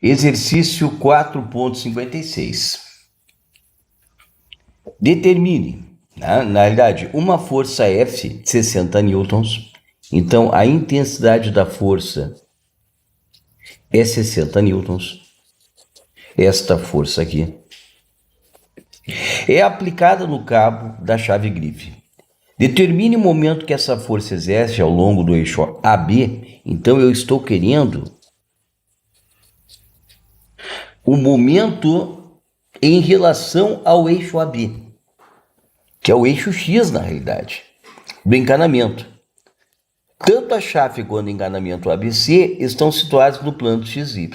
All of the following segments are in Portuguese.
Exercício 4.56. Determine, na realidade, uma força F de 60 newtons. Então, a intensidade da força é 60 newtons. Esta força aqui é aplicada no cabo da chave grife. Determine o momento que essa força exerce ao longo do eixo AB. Então, eu estou querendo o momento em relação ao eixo AB, que é o eixo X, na realidade, do encanamento. Tanto a chave quanto o encanamento ABC estão situados no plano XY.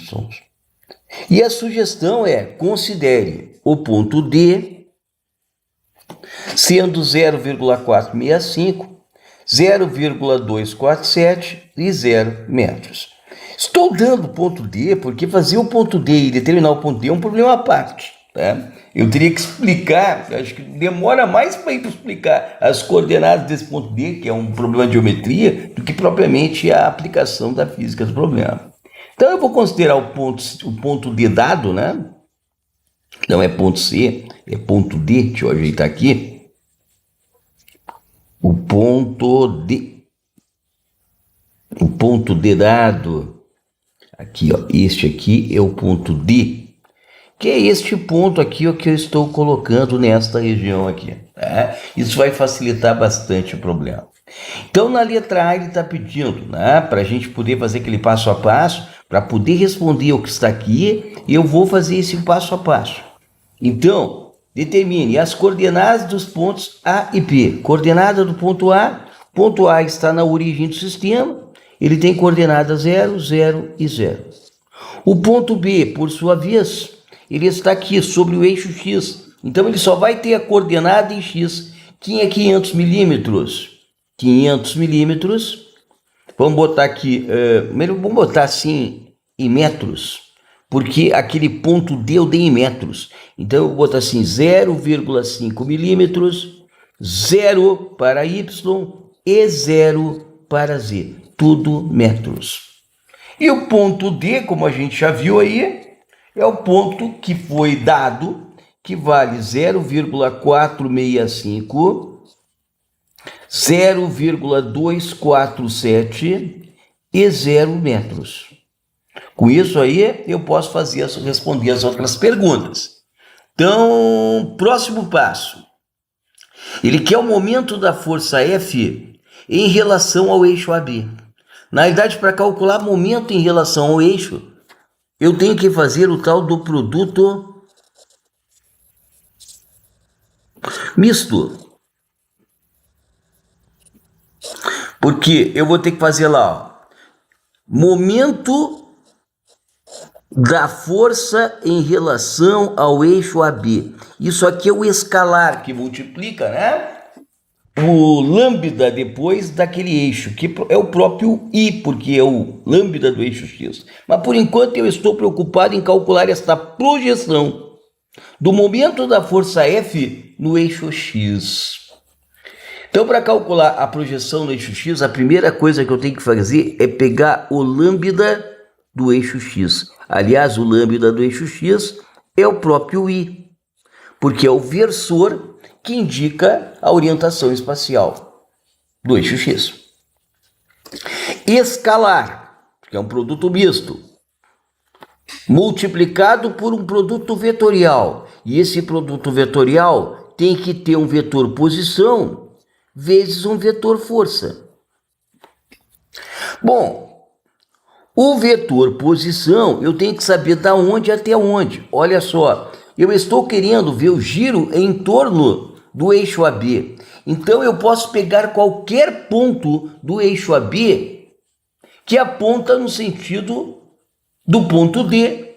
E a sugestão é: considere o ponto D sendo 0,465, 0,247 e 0 metros. Estou dando o ponto D porque fazer o ponto D e determinar o ponto D é um problema à parte, tá? Eu teria que explicar, acho que demora mais para explicar as coordenadas desse ponto D, que é um problema de geometria, do que propriamente a aplicação da física do problema. Então eu vou considerar o ponto D dado, né? Não é ponto C, é ponto D. Deixa eu ajeitar aqui. O ponto D dado. Aqui, ó, este aqui é o ponto D, que é este ponto aqui, ó, que eu estou colocando nesta região aqui, tá? Isso vai facilitar bastante o problema. Então, na letra A, ele está pedindo, né, para a gente poder fazer aquele passo a passo, para poder responder o que está aqui, eu vou fazer esse passo a passo. Então, determine as coordenadas dos pontos A e P. Coordenada do ponto A está na origem do sistema, ele tem coordenadas 0, 0 e 0. O ponto B, por sua vez, ele está aqui sobre o eixo X, então ele só vai ter a coordenada em X, que é 500 milímetros. 500 milímetros, vamos botar aqui, vamos botar assim em metros, porque aquele ponto D eu dei em metros. Então eu vou botar assim 0,5 milímetros, 0 para Y e 0 para Z, tudo metros. E o ponto D, como a gente já viu aí, é o ponto que foi dado, que vale 0,465, 0,247 e 0 metros. Com isso aí, eu posso responder as outras perguntas. Então, próximo passo. Ele quer o momento da força F em relação ao eixo AB. Na realidade, para calcular momento em relação ao eixo, eu tenho que fazer o tal do produto misto. Porque eu vou ter que fazer lá, ó, momento da força em relação ao eixo AB. Isso aqui é o escalar que multiplica, né, o lambda depois daquele eixo, que é o próprio I, porque é o lambda do eixo X. Mas por enquanto eu estou preocupado em calcular esta projeção do momento da força F no eixo X. Então, para calcular a projeção no eixo X, a primeira coisa que eu tenho que fazer é pegar o lambda do eixo X. Aliás, o lambda do eixo X é o próprio I, porque é o versor que indica a orientação espacial do eixo X. Escalar, que é um produto misto, multiplicado por um produto vetorial. E esse produto vetorial tem que ter um vetor posição vezes um vetor força. Bom, o vetor posição eu tenho que saber da onde até onde. Olha só, eu estou querendo ver o giro em torno do eixo AB. Então eu posso pegar qualquer ponto do eixo AB que aponta no sentido do ponto D,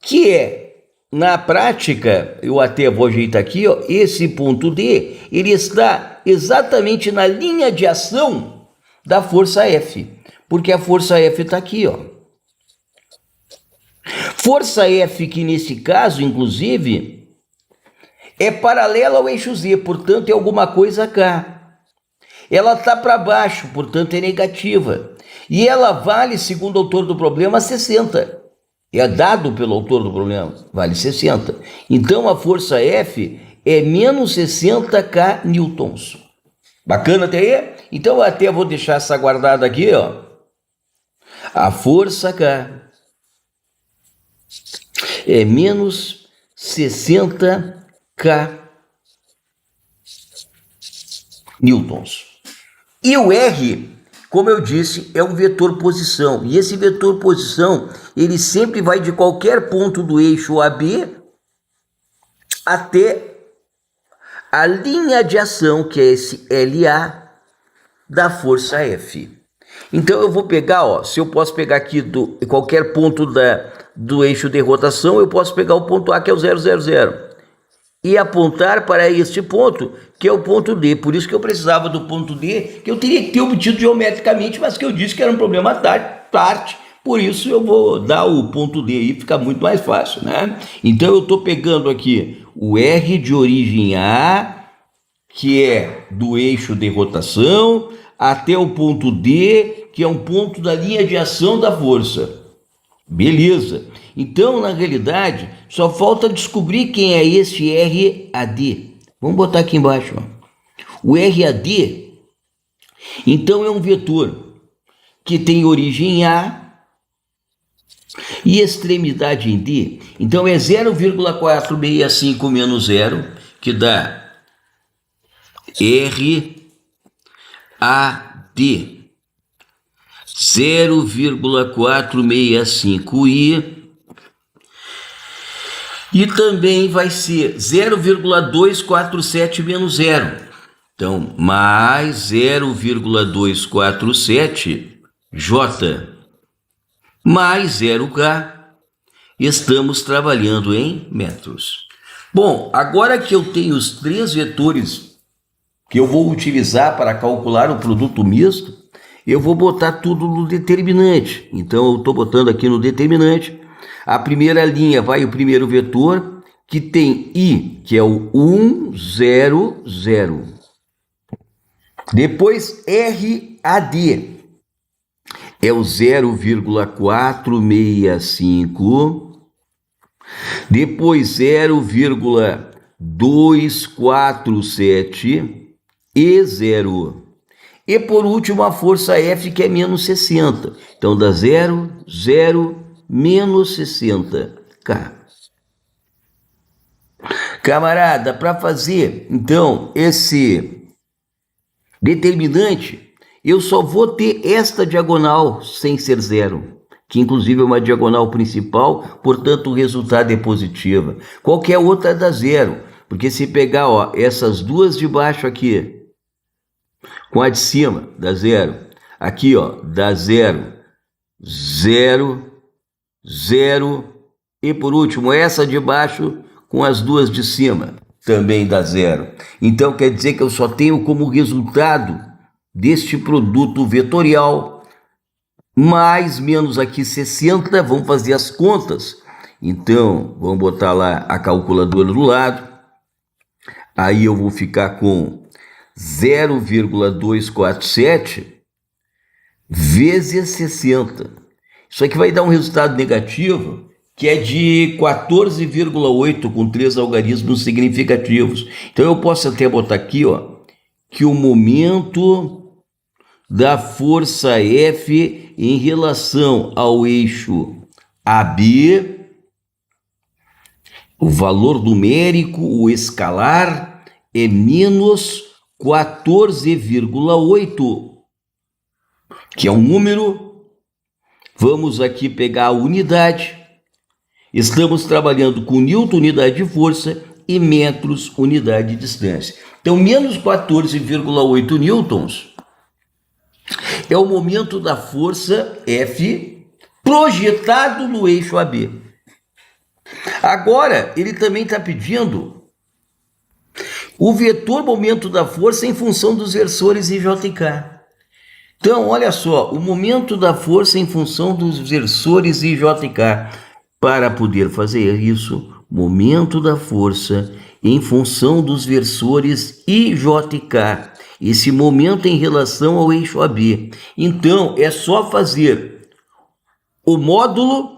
que é, na prática, eu até vou ajeitar aqui, ó, esse ponto D, ele está exatamente na linha de ação da força F, porque a força F está aqui, ó. Força F que nesse caso, inclusive, é paralela ao eixo Z, portanto é alguma coisa K. Ela está para baixo, portanto é negativa. E ela vale, segundo o autor do problema, 60. É dado pelo autor do problema, vale 60. Então a força F é menos 60 K newtons. Bacana até aí? Então eu até vou deixar essa guardada aqui, ó. A força K é menos 60 K newtons. E o R, como eu disse, é um vetor posição. E esse vetor posição, ele sempre vai de qualquer ponto do eixo AB até a linha de ação, que é esse LA, da força F. Então eu vou pegar, ó, se eu posso pegar aqui qualquer ponto do eixo de rotação, eu posso pegar o ponto A, que é o 0, 0, 0, e apontar para este ponto, que é o ponto D. Por isso que eu precisava do ponto D, que eu teria que ter obtido geometricamente, mas que eu disse que era um problema parte. Por isso eu vou dar o ponto D aí, fica muito mais fácil, né? Então eu estou pegando aqui o R de origem A, que é do eixo de rotação, até o ponto D, que é um ponto da linha de ação da força. Beleza. Então, na realidade, só falta descobrir quem é esse RAD. Vamos botar aqui embaixo, ó. O RAD, então, é um vetor que tem origem A e extremidade em D. Então, é 0,465 menos 0, que dá RAD. 0,465i e também vai ser 0,247 menos 0. Então, mais 0,247j mais 0k. Estamos trabalhando em metros. Bom, agora que eu tenho os três vetores que eu vou utilizar para calcular o produto misto, eu vou botar tudo no determinante. Então, eu estou botando aqui no determinante. A primeira linha vai o primeiro vetor, que tem I, que é o 1, 0, 0. Depois, RAD, é o 0,465. Depois, 0,247 e 0. E por último a força F, que é menos 60. Então dá 0, 0, menos 60K. Camarada, para fazer então esse determinante, eu só vou ter esta diagonal sem ser 0, que inclusive é uma diagonal principal, portanto o resultado é positivo. Qualquer outra dá 0, porque se pegar, ó, essas duas de baixo aqui, com a de cima, dá 0. Aqui, ó, dá 0, 0, 0. E por último, essa de baixo com as duas de cima, também dá 0. Então, quer dizer que eu só tenho como resultado deste produto vetorial, mais menos aqui 60, vamos fazer as contas. Então, vamos botar lá a calculadora do lado. Aí eu vou ficar com 0,247 vezes 60. Isso aqui vai dar um resultado negativo, que é de 14,8 com 3 algarismos significativos. Então eu posso até botar aqui, ó, que o momento da força F em relação ao eixo AB, o valor numérico, o escalar, é menos 14,8, que é um número. Vamos aqui pegar a unidade. Estamos trabalhando com newton, unidade de força, e metros, unidade de distância. Então, menos 14,8 newtons é o momento da força F projetado no eixo AB. Agora, ele também está pedindo o vetor momento da força em função dos versores I, J e K. Então, olha só, o momento da força em função dos versores I, J e K. Para poder fazer isso, momento da força em função dos versores I, J e K. Esse momento em relação ao eixo AB. Então, é só fazer o módulo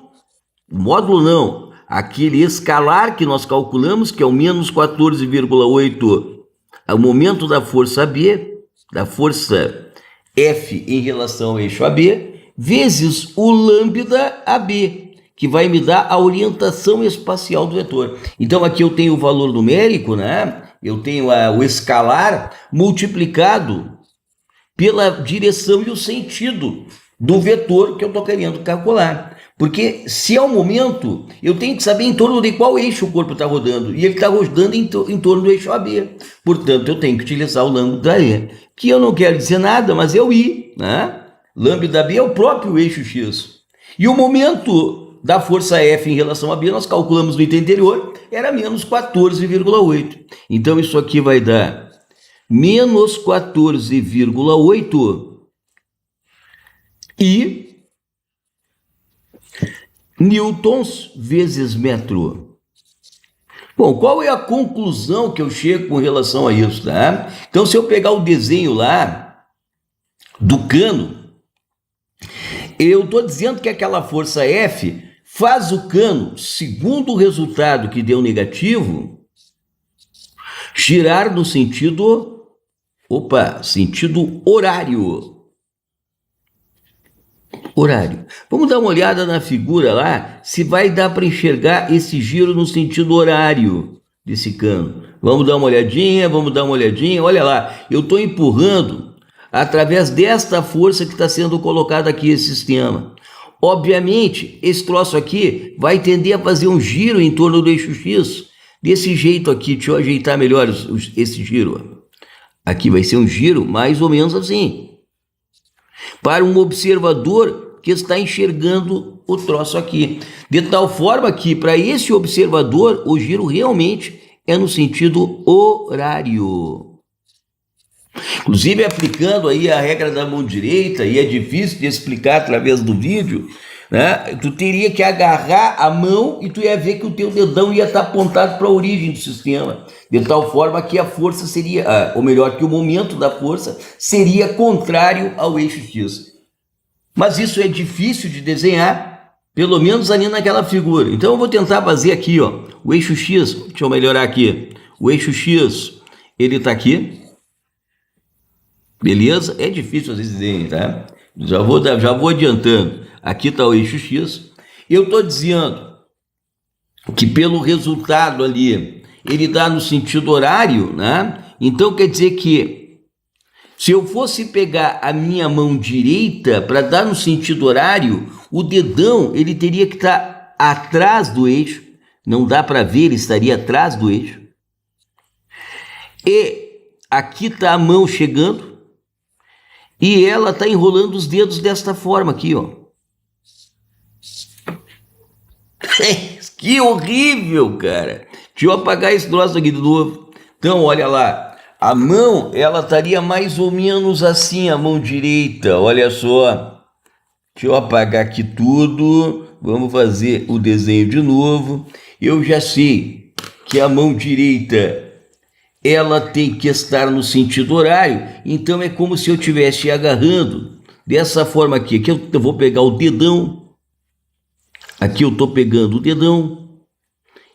O módulo não, aquele escalar que nós calculamos, que é o menos 14,8, o momento da força B, da força F em relação ao eixo AB, vezes o lambda AB, que vai me dar a orientação espacial do vetor. Então aqui eu tenho o valor numérico, né? Eu tenho o escalar multiplicado pela direção e o sentido do vetor que eu estou querendo calcular. Porque se é o momento, eu tenho que saber em torno de qual eixo o corpo está rodando. E ele está rodando em torno do eixo AB. Portanto, eu tenho que utilizar o lambda E, que eu não quero dizer nada, mas é o I, né? Lambda B é o próprio eixo X. E o momento da força F em relação a B, nós calculamos no item anterior, era menos 14,8. Então, isso aqui vai dar menos 14,8 e newtons vezes metro. Bom, qual é a conclusão que eu chego com relação a isso, tá? Então, se eu pegar o desenho lá do cano, eu estou dizendo que aquela força F faz o cano, segundo o resultado que deu negativo, girar no sentido, sentido horário. Vamos dar uma olhada na figura lá, se vai dar para enxergar esse giro no sentido horário desse cano. Vamos dar uma olhadinha, olha lá, eu estou empurrando através desta força que está sendo colocada aqui esse sistema. Obviamente, esse troço aqui vai tender a fazer um giro em torno do eixo X, desse jeito aqui. Deixa eu ajeitar melhor esse giro. Aqui vai ser um giro mais ou menos assim, para um observador que está enxergando o troço aqui. De tal forma que, para esse observador, o giro realmente é no sentido horário. Inclusive, aplicando aí a regra da mão direita, e é difícil de explicar através do vídeo, né? Tu teria que agarrar a mão e tu ia ver que o teu dedão ia estar apontado para a origem do sistema, de tal forma que a força seria, ou melhor, que o momento da força seria contrário ao eixo X. Mas isso é difícil de desenhar, pelo menos ali naquela figura. Então eu vou tentar fazer aqui, ó, o eixo X, deixa eu melhorar aqui, o eixo X, ele está aqui, beleza? É difícil às vezes desenhar, tá? Já vou adiantando. Aqui está o eixo X. Eu estou dizendo que pelo resultado ali, ele dá no sentido horário, né? Então quer dizer que se eu fosse pegar a minha mão direita para dar no sentido horário, o dedão ele teria que estar atrás do eixo. Não dá para ver, ele estaria atrás do eixo. E aqui está a mão chegando. E ela está enrolando os dedos desta forma aqui, ó. Que horrível, cara. Deixa eu apagar esse troço aqui de novo. Então, olha lá. A mão, ela estaria mais ou menos assim, a mão direita. Olha só. Deixa eu apagar aqui tudo. Vamos fazer o desenho de novo. Eu já sei que a mão direita ela tem que estar no sentido horário, então é como se eu estivesse agarrando dessa forma aqui. Aqui eu vou pegar o dedão, aqui eu estou pegando o dedão,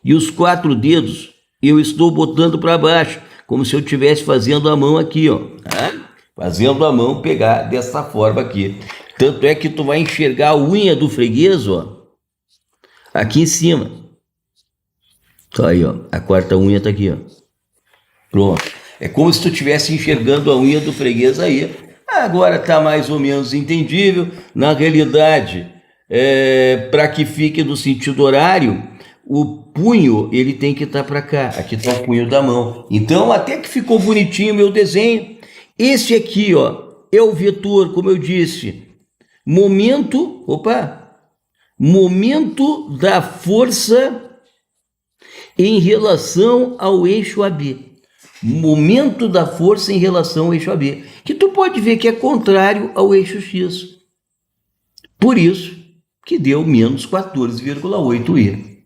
e os 4 dedos eu estou botando para baixo, como se eu estivesse fazendo a mão aqui, ó, fazendo a mão pegar dessa forma aqui. Tanto é que tu vai enxergar a unha do freguês, ó, aqui em cima. Tá aí, ó, a quarta unha tá aqui, ó. Pronto. É como se tu estivesse enxergando a unha do freguês aí. Agora está mais ou menos entendível. Na realidade, para que fique no sentido horário, o punho ele tem que estar para cá. Aqui está o punho da mão. Então, até que ficou bonitinho o meu desenho. Esse aqui, ó, é o vetor, como eu disse. Momento da força em relação ao eixo AB. Momento da força em relação ao eixo AB, que tu pode ver que é contrário ao eixo X. Por isso que deu menos 14,8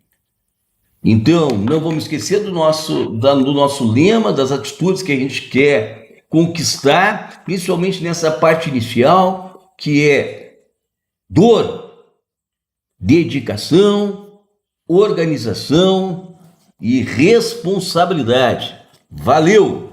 Então, não vamos esquecer do nosso lema, das atitudes que a gente quer conquistar, principalmente nessa parte inicial, que é dor, dedicação, organização e responsabilidade. Valeu!